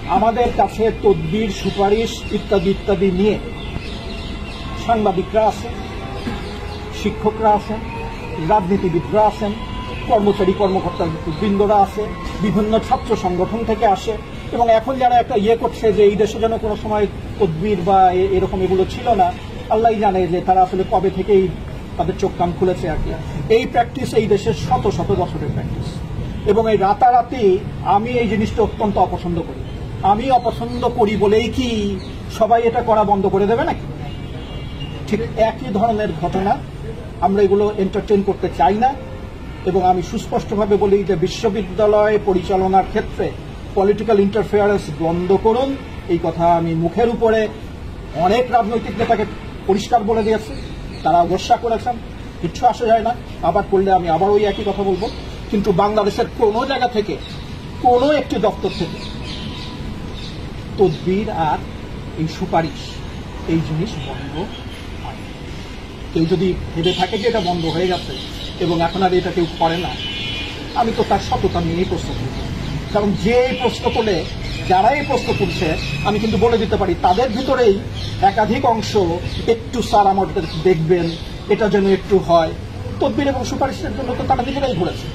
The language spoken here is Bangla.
আমাদের কাছে তদবির, সুপারিশ ইত্যাদি ইত্যাদি নিয়ে সাংবাদিকরা আছেন, শিক্ষকরা আছেন, রাজনীতিবিদরা আছেন, কর্মচারী কর্মকর্তা বৃন্দরা আছে, বিভিন্ন ছাত্র সংগঠন থেকে আসে, এবং এখন যারা একটা করছে যে এই দেশে যেন কোনো সময় তদবির বা এরকম এগুলো ছিল না, আল্লাহ জানে যে তারা আসলে কবে থেকেই তাদের চোখ কান খুলেছে আর কি। এই প্র্যাকটিস এই দেশের শত শত বছরের প্র্যাকটিস, এবং এই রাতারাতি আমি এই জিনিসটা অত্যন্ত অপছন্দ করি। আমি অপছন্দ করি বলেই কি সবাই এটা করা বন্ধ করে দেবে নাকি? ঠিক একই ধরনের ঘটনা, আমরা এগুলো এন্টারটেইন করতে চাই না। এবং আমি সুস্পষ্টভাবে বলি যে বিশ্ববিদ্যালয় পরিচালনার ক্ষেত্রে পলিটিক্যাল ইন্টারফেয়ারেন্স বন্ধ করুন। এই কথা আমি মুখের উপরে অনেক রাজনৈতিক নেতাকে পরিষ্কার বলে দিয়েছি, তারা গোসা করেছেন, কিচ্ছু আসা যায় না। আবার করলে আমি আবার ওই একই কথা বলবো। কিন্তু বাংলাদেশের কোনো জায়গা থেকে, কোনো একটি দপ্তর থেকে তদবির আর এই সুপারিশ এই জিনিস বন্ধ হয়। কেউ যদি ভেবে থাকে যে এটা বন্ধ হয়ে গেছে এবং এখন আর এটা কেউ করে না, আমি তো তার সততা নিয়েই প্রশ্ন করব। কারণ যে প্রশ্ন করলে, যারা এই প্রশ্ন করছে, আমি কিন্তু বলে দিতে পারি তাদের ভিতরেই একাধিক অংশ একটু স্যার আমাদের দেখবেন, এটা যেন একটু হয়। তদবির এবং সুপারিশের জন্য তো তারা নিজেরাই ঘুরেছে।